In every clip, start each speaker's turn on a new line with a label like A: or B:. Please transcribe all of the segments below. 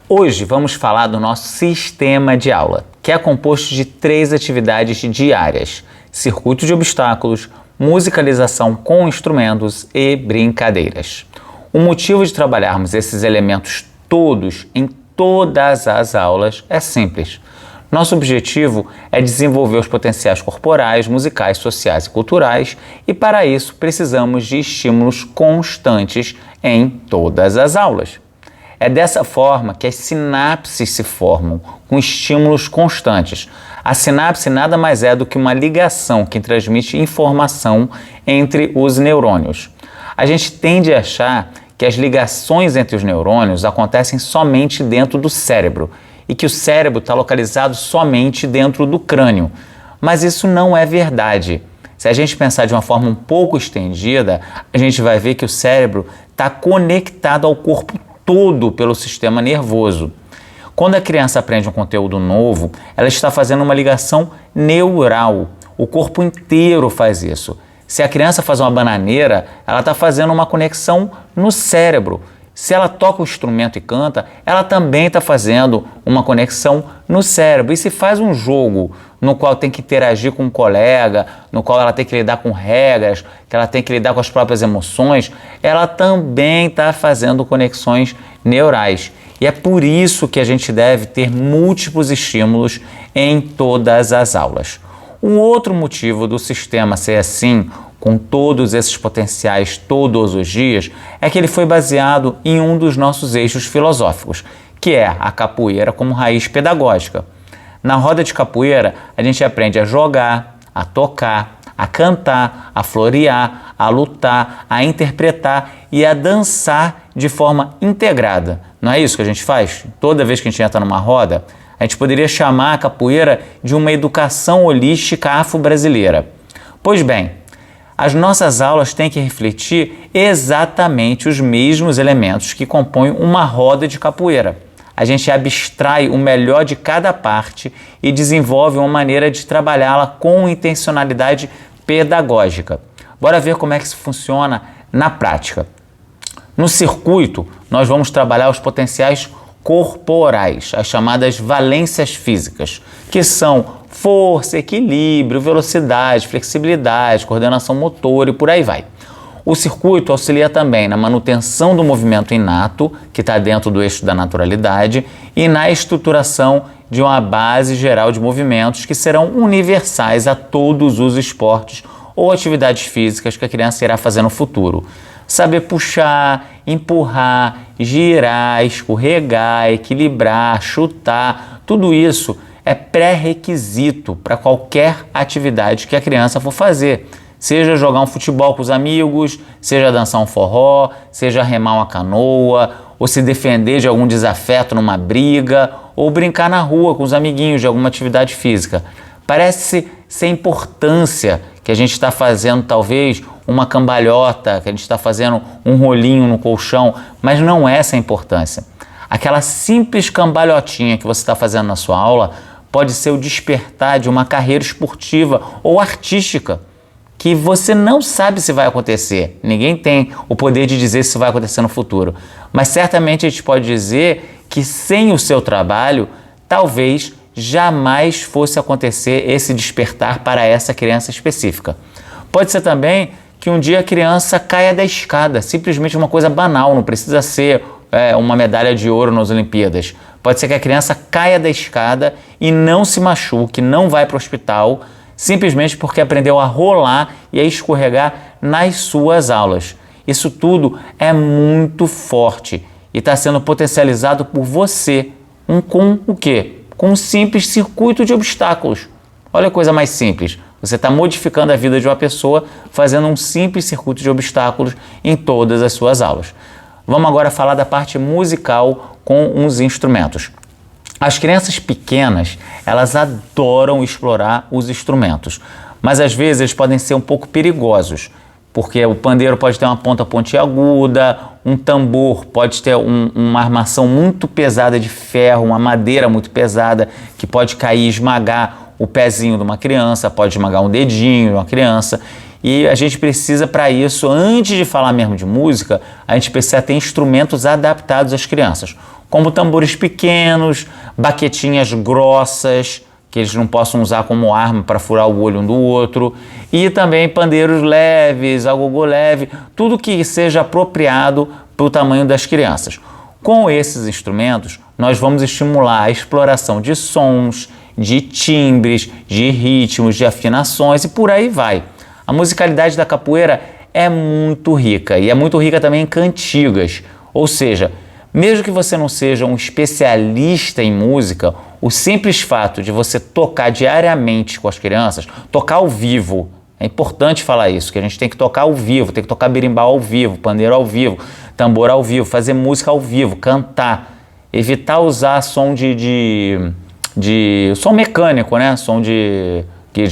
A: Hoje vamos falar do nosso sistema de aula, que é composto de 3 atividades diárias: circuito de obstáculos, musicalização com instrumentos e brincadeiras. O motivo de trabalharmos esses elementos todos em todas as aulas é simples. Nosso objetivo é desenvolver os potenciais corporais, musicais, sociais e culturais, e para isso precisamos de estímulos constantes em todas as aulas. É dessa forma que as sinapses se formam, com estímulos constantes. A sinapse nada mais é do que uma ligação que transmite informação entre os neurônios. A gente tende a achar que as ligações entre os neurônios acontecem somente dentro do cérebro e que o cérebro está localizado somente dentro do crânio. Mas isso não é verdade. Se a gente pensar de uma forma um pouco estendida, a gente vai ver que o cérebro está conectado ao corpo todo pelo sistema nervoso. Quando a criança aprende um conteúdo novo, ela está fazendo uma ligação neural. O corpo inteiro faz isso. Se a criança faz uma bananeira, ela está fazendo uma conexão no cérebro. Se ela toca o instrumento e canta, ela também está fazendo uma conexão no cérebro. E se faz um jogo no qual tem que interagir com um colega, no qual ela tem que lidar com regras, que ela tem que lidar com as próprias emoções, ela também está fazendo conexões neurais. E é por isso que a gente deve ter múltiplos estímulos em todas as aulas. Um outro motivo do sistema ser assim, com todos esses potenciais todos os dias, é que ele foi baseado em um dos nossos eixos filosóficos, que é a capoeira como raiz pedagógica. Na roda de capoeira, a gente aprende a jogar, a tocar, a cantar, a florear, a lutar, a interpretar e a dançar de forma integrada. Não é isso que a gente faz? Toda vez que a gente entra numa roda, a gente poderia chamar a capoeira de uma educação holística afro-brasileira. Pois bem, as nossas aulas têm que refletir exatamente os mesmos elementos que compõem uma roda de capoeira. A gente abstrai o melhor de cada parte e desenvolve uma maneira de trabalhá-la com intencionalidade pedagógica. Bora ver como é que isso funciona na prática. No circuito, nós vamos trabalhar os potenciais corporais, as chamadas valências físicas, que são força, equilíbrio, velocidade, flexibilidade, coordenação motora e por aí vai. O circuito auxilia também na manutenção do movimento inato, que está dentro do eixo da naturalidade, e na estruturação de uma base geral de movimentos que serão universais a todos os esportes ou atividades físicas que a criança irá fazer no futuro. Saber puxar, empurrar, girar, escorregar, equilibrar, chutar, tudo isso é pré-requisito para qualquer atividade que a criança for fazer. Seja jogar um futebol com os amigos, seja dançar um forró, seja remar uma canoa, ou se defender de algum desafeto numa briga, ou brincar na rua com os amiguinhos de alguma atividade física. Parece sem importância que a gente está fazendo talvez uma cambalhota, que a gente está fazendo um rolinho no colchão, mas não é essa a importância. Aquela simples cambalhotinha que você está fazendo na sua aula pode ser o despertar de uma carreira esportiva ou artística que você não sabe se vai acontecer. Ninguém tem o poder de dizer se vai acontecer no futuro. Mas certamente a gente pode dizer que sem o seu trabalho, talvez jamais fosse acontecer esse despertar para essa criança específica. Pode ser também que um dia a criança caia da escada, simplesmente uma coisa banal, não precisa ser uma medalha de ouro nas Olimpíadas. Pode ser que a criança caia da escada e não se machuque, não vai para o hospital, simplesmente porque aprendeu a rolar e a escorregar nas suas aulas. Isso tudo é muito forte e está sendo potencializado por você. Com o quê? Com um simples circuito de obstáculos. Olha a coisa mais simples. Você está modificando a vida de uma pessoa fazendo um simples circuito de obstáculos em todas as suas aulas. Vamos agora falar da parte musical com os instrumentos. As crianças pequenas, elas adoram explorar os instrumentos, mas às vezes eles podem ser um pouco perigosos, porque o pandeiro pode ter uma ponta pontiaguda, um tambor pode ter uma armação muito pesada de ferro, uma madeira muito pesada, que pode cair e esmagar o pezinho de uma criança, pode esmagar um dedinho de uma criança. E a gente precisa, para isso, antes de falar mesmo de música, a gente precisa ter instrumentos adaptados às crianças. como tambores pequenos, baquetinhas grossas, que eles não possam usar como arma para furar o olho um do outro, e também pandeiros leves, agogô leve, tudo que seja apropriado para o tamanho das crianças. Com esses instrumentos, nós vamos estimular a exploração de sons, de timbres, de ritmos, de afinações e por aí vai. A musicalidade da capoeira é muito rica e é muito rica também em cantigas, ou seja, mesmo que você não seja um especialista em música, o simples fato de você tocar diariamente com as crianças, tocar ao vivo, é importante falar isso, que a gente tem que tocar ao vivo, tem que tocar berimbau ao vivo, pandeiro ao vivo, tambor ao vivo, fazer música ao vivo, cantar, evitar usar som de som mecânico, né? Som de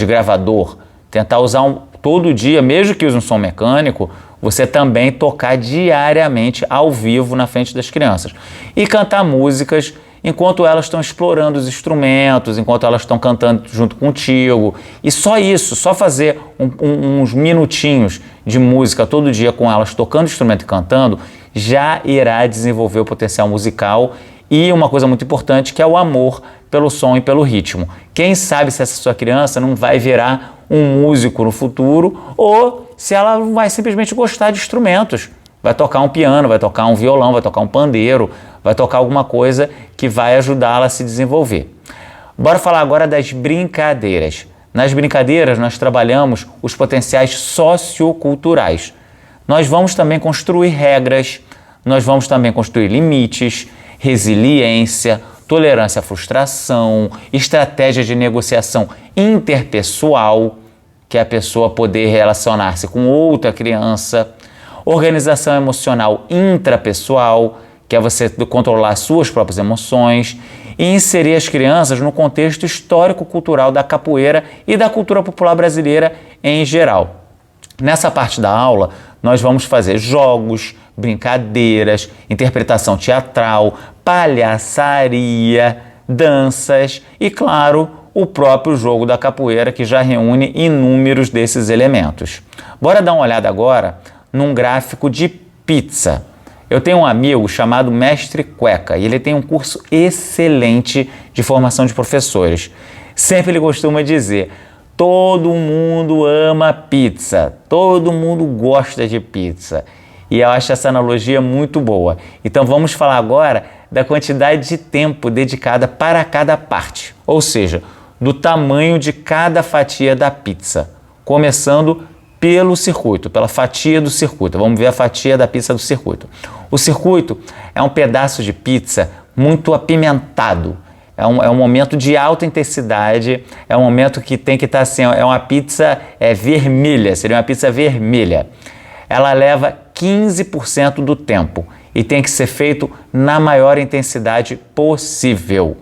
A: gravador, tentar usar todo dia, mesmo que use um som mecânico, você também tocar diariamente ao vivo na frente das crianças. E cantar músicas enquanto elas estão explorando os instrumentos, enquanto elas estão cantando junto contigo. E só isso, só fazer uns minutinhos de música todo dia com elas tocando instrumento e cantando, já irá desenvolver o potencial musical e uma coisa muito importante que é o amor pelo som e pelo ritmo. Quem sabe se essa sua criança não vai virar um músico no futuro ou se ela vai simplesmente gostar de instrumentos. Vai tocar um piano, vai tocar um violão, vai tocar um pandeiro, vai tocar alguma coisa que vai ajudá-la a se desenvolver. Bora falar agora das brincadeiras. Nas brincadeiras nós trabalhamos os potenciais socioculturais. Nós vamos também construir regras, nós vamos também construir limites, resiliência, tolerância à frustração, estratégia de negociação interpessoal, que é a pessoa poder relacionar-se com outra criança, organização emocional intrapessoal, que é você controlar suas próprias emoções, e inserir as crianças no contexto histórico-cultural da capoeira e da cultura popular brasileira em geral. Nessa parte da aula, nós vamos fazer jogos, brincadeiras, interpretação teatral, palhaçaria, danças e, claro, o próprio jogo da capoeira, que já reúne inúmeros desses elementos. Bora dar uma olhada agora num gráfico de pizza. Eu tenho um amigo chamado Mestre Cueca e ele tem um curso excelente de formação de professores. Sempre ele costuma dizer: todo mundo ama pizza, todo mundo gosta de pizza. E eu acho essa analogia muito boa. Então vamos falar agora da quantidade de tempo dedicada para cada parte, ou seja, do tamanho de cada fatia da pizza, começando pelo circuito, pela fatia do circuito. Vamos ver a fatia da pizza do circuito. O circuito é um pedaço de pizza muito apimentado. É um momento de alta intensidade, é um momento que tem que estar assim, é uma pizza vermelha, seria uma pizza vermelha. Ela leva 15% do tempo e tem que ser feito na maior intensidade possível.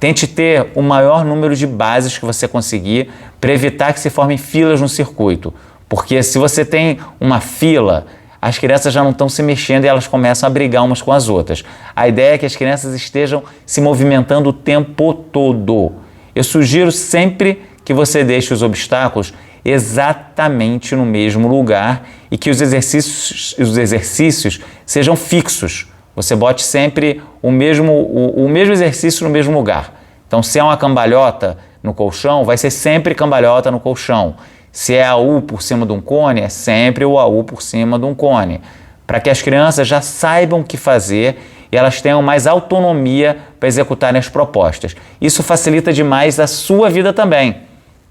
A: Tente ter o maior número de bases que você conseguir para evitar que se formem filas no circuito. Porque se você tem uma fila, as crianças já não estão se mexendo e elas começam a brigar umas com as outras. A ideia é que as crianças estejam se movimentando o tempo todo. Eu sugiro sempre que você deixe os obstáculos exatamente no mesmo lugar e que os exercícios sejam fixos. Você bote sempre o mesmo exercício no mesmo lugar. Então, se é uma cambalhota no colchão, vai ser sempre cambalhota no colchão. Se é AU por cima de um cone, é sempre o AU por cima de um cone. Para que as crianças já saibam o que fazer e elas tenham mais autonomia para executarem as propostas. Isso facilita demais a sua vida também.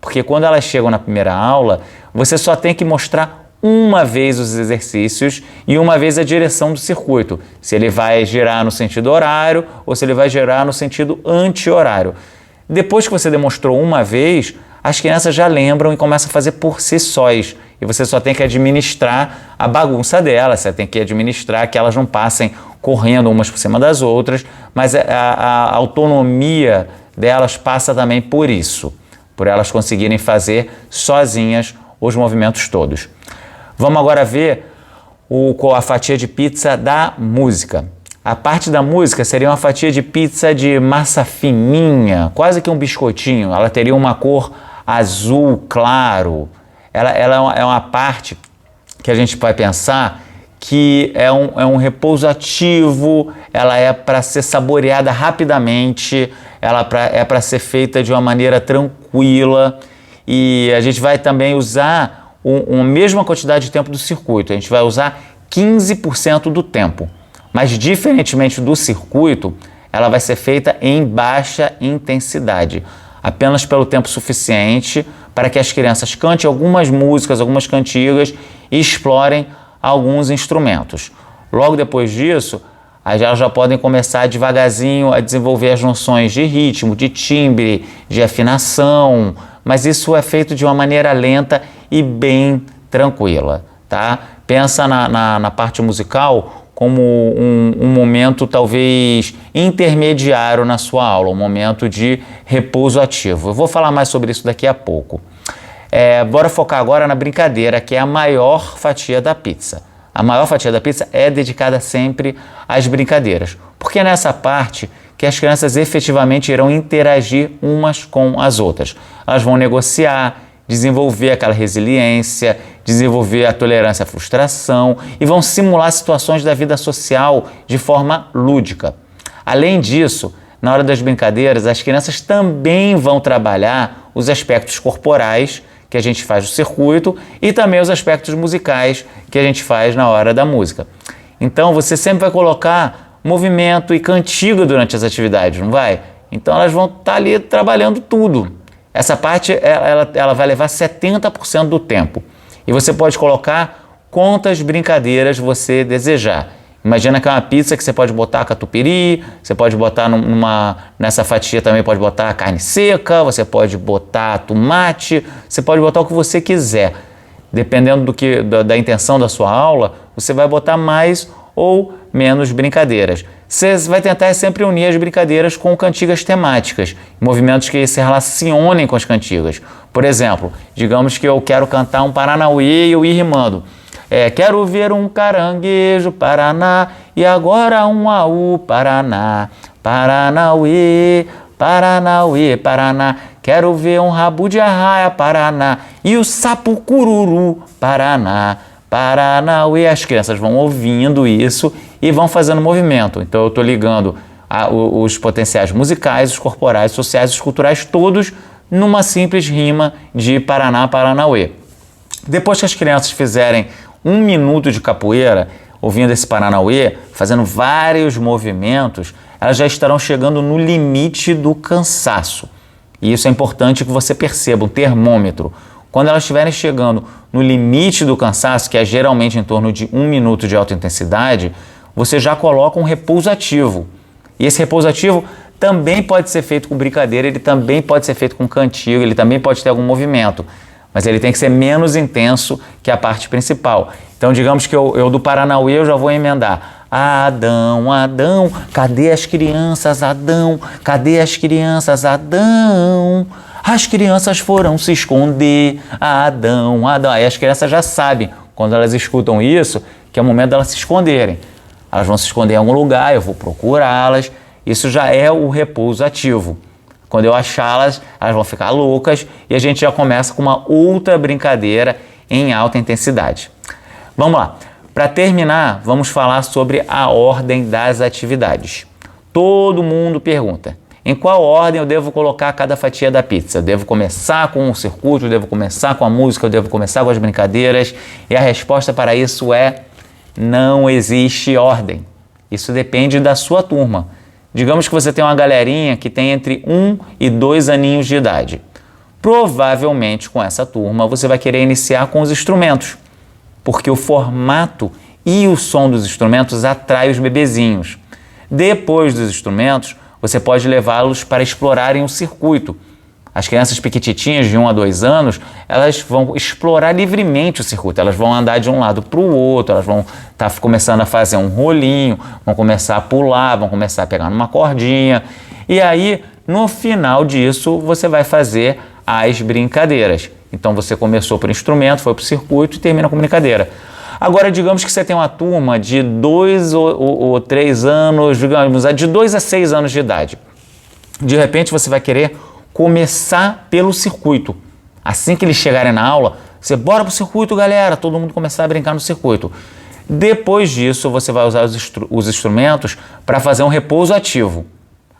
A: Porque quando elas chegam na primeira aula, você só tem que mostrar uma vez os exercícios e uma vez a direção do circuito. Se ele vai girar no sentido horário ou se ele vai girar no sentido anti-horário. Depois que você demonstrou uma vez, as crianças já lembram e começam a fazer por si sós. E você só tem que administrar a bagunça delas, você tem que administrar que elas não passem correndo umas por cima das outras, mas a autonomia delas passa também por isso, por elas conseguirem fazer sozinhas os movimentos todos. Vamos agora ver a fatia de pizza da música. A parte da música seria uma fatia de pizza de massa fininha, quase que um biscoitinho. Ela teria uma cor azul claro. Ela é uma parte que a gente vai pensar que é um repouso ativo, ela é para ser saboreada rapidamente, ela é para ser feita de uma maneira tranquila, e a gente vai também usar a mesma quantidade de tempo do circuito, a gente vai usar 15% do tempo, mas diferentemente do circuito, ela vai ser feita em baixa intensidade, apenas pelo tempo suficiente para que as crianças cantem algumas músicas, algumas cantigas e explorem alguns instrumentos. Logo depois disso, elas já podem começar devagarzinho a desenvolver as noções de ritmo, de timbre, de afinação, mas isso é feito de uma maneira lenta e bem tranquila, tá? Pensa na parte musical como um momento talvez intermediário na sua aula, um momento de repouso ativo. Eu vou falar mais sobre isso daqui a pouco. Bora focar agora na brincadeira, que é a maior fatia da pizza. A maior fatia da pizza é dedicada sempre às brincadeiras, porque é nessa parte que as crianças efetivamente irão interagir umas com as outras. Elas vão negociar, desenvolver aquela resiliência, desenvolver a tolerância à frustração e vão simular situações da vida social de forma lúdica. Além disso, na hora das brincadeiras, as crianças também vão trabalhar os aspectos corporais que a gente faz no circuito e também os aspectos musicais que a gente faz na hora da música. Então, você sempre vai colocar movimento e cantiga durante as atividades, não vai? Então, elas vão estar ali trabalhando tudo. Essa parte, ela vai levar 70% do tempo. E você pode colocar quantas brincadeiras você desejar. Imagina que é uma pizza que você pode botar catupiry, você pode botar nessa fatia também pode botar carne seca, você pode botar tomate, você pode botar o que você quiser. Dependendo da intenção da sua aula, você vai botar mais ou menos brincadeiras. Você vai tentar sempre unir as brincadeiras com cantigas temáticas, movimentos que se relacionem com as cantigas. Por exemplo, digamos que eu quero cantar um Paranauê e eu ir rimando. Quero ver um caranguejo, Paraná, e agora um aú, Paraná, Paranauê, Paranauê, Paraná. Quero ver um rabu de arraia, Paraná, e o sapo cururu, Paraná, Paranauê. As crianças vão ouvindo isso e vão fazendo movimento. Então eu estou ligando os potenciais musicais, os corporais, os sociais, os culturais, todos numa simples rima de Paraná, Paranauê. Depois que as crianças fizerem 1 minuto de capoeira, ouvindo esse Paranauê, fazendo vários movimentos, elas já estarão chegando no limite do cansaço. E isso é importante que você perceba, um termômetro. Quando elas estiverem chegando no limite do cansaço, que é geralmente em torno de 1 minuto de alta intensidade, você já coloca um repouso ativo. E esse repouso ativo também pode ser feito com brincadeira, ele também pode ser feito com cantiga, ele também pode ter algum movimento. Mas ele tem que ser menos intenso que a parte principal. Então, digamos que eu do Paranauê eu já vou emendar. Adão, Adão, cadê as crianças, Adão? Cadê as crianças, Adão? As crianças foram se esconder, Adão, Adão. Aí as crianças já sabem, quando elas escutam isso, que é o momento delas se esconderem. Elas vão se esconder em algum lugar, eu vou procurá-las. Isso já é o repouso ativo. Quando eu achá-las, elas vão ficar loucas e a gente já começa com uma outra brincadeira em alta intensidade. Vamos lá. Para terminar, vamos falar sobre a ordem das atividades. Todo mundo pergunta, em qual ordem eu devo colocar cada fatia da pizza? Eu devo começar com o circuito, eu devo começar com a música, eu devo começar com as brincadeiras? E a resposta para isso é: não existe ordem. Isso depende da sua turma. Digamos que você tem uma galerinha que tem entre 1 e 2 aninhos de idade. Provavelmente com essa turma você vai querer iniciar com os instrumentos, porque o formato e o som dos instrumentos atrai os bebezinhos. Depois dos instrumentos, você pode levá-los para explorarem o circuito. As crianças piquititinhas de 1 a 2 anos, elas vão explorar livremente o circuito, elas vão andar de um lado para o outro, elas vão estar começando a fazer um rolinho, vão começar a pular, vão começar a pegar numa cordinha. E aí, no final disso, você vai fazer as brincadeiras. Então você começou por instrumento, foi para o circuito e termina com brincadeira. Agora, digamos que você tem uma turma de 2 ou 3 anos, digamos, de 2 a 6 anos de idade. De repente você vai querer começar pelo circuito. Assim que eles chegarem na aula, você bora pro circuito, galera, todo mundo começar a brincar no circuito. Depois disso, você vai usar os instrumentos para fazer um repouso ativo.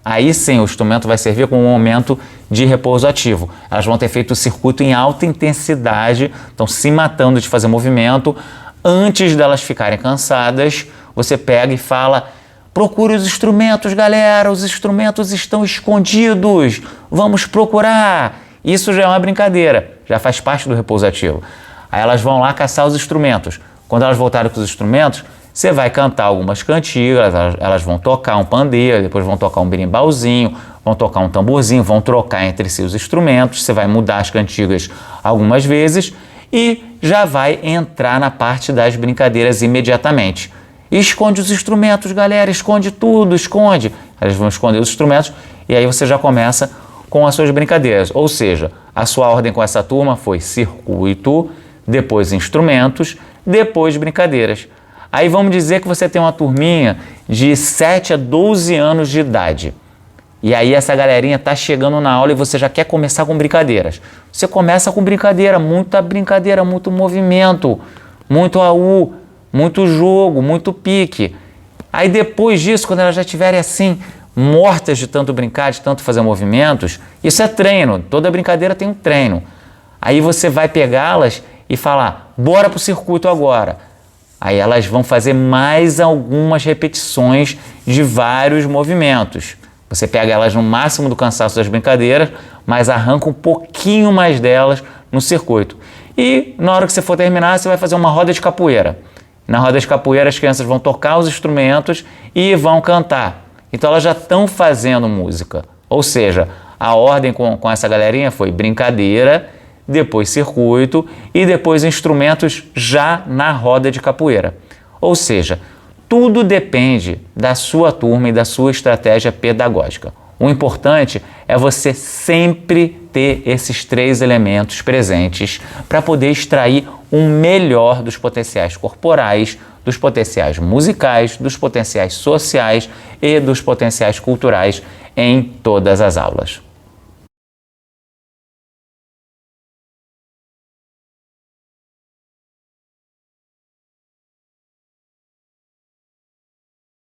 A: Aí sim, o instrumento vai servir como um momento de repouso ativo. Elas vão ter feito o circuito em alta intensidade, estão se matando de fazer movimento. Antes delas ficarem cansadas, você pega e fala: procure os instrumentos, galera, os instrumentos estão escondidos, vamos procurar. Isso já é uma brincadeira, já faz parte do repouso ativo. Aí elas vão lá caçar os instrumentos. Quando elas voltarem com os instrumentos, você vai cantar algumas cantigas, elas vão tocar um pandeiro, depois vão tocar um berimbalzinho, vão tocar um tamborzinho, vão trocar entre si os instrumentos, você vai mudar as cantigas algumas vezes e já vai entrar na parte das brincadeiras imediatamente. Esconde os instrumentos, galera, esconde tudo, esconde. Elas vão esconder os instrumentos e aí você já começa com as suas brincadeiras. Ou seja, a sua ordem com essa turma foi circuito, depois instrumentos, depois brincadeiras. Aí vamos dizer que você tem uma turminha de 7 a 12 anos de idade. E aí essa galerinha tá chegando na aula e você já quer começar com brincadeiras. Você começa com brincadeira, muito movimento, muito AU, muito jogo, muito pique. Aí depois disso, quando elas já estiverem assim, mortas de tanto brincar, de tanto fazer movimentos, isso é treino, toda brincadeira tem um treino. Aí você vai pegá-las e falar: bora pro circuito agora. Aí elas vão fazer mais algumas repetições de vários movimentos. Você pega elas no máximo do cansaço das brincadeiras, mas arranca um pouquinho mais delas no circuito. E na hora que você for terminar, você vai fazer uma roda de capoeira. Na roda de capoeira, as crianças vão tocar os instrumentos e vão cantar. Então elas já estão fazendo música. Ou seja, a ordem com essa galerinha foi brincadeira, depois circuito e depois instrumentos já na roda de capoeira. Ou seja, tudo depende da sua turma e da sua estratégia pedagógica. O importante é você sempre ter esses 3 elementos presentes para poder extrair o melhor dos potenciais corporais, dos potenciais musicais, dos potenciais sociais e dos potenciais culturais em todas as aulas.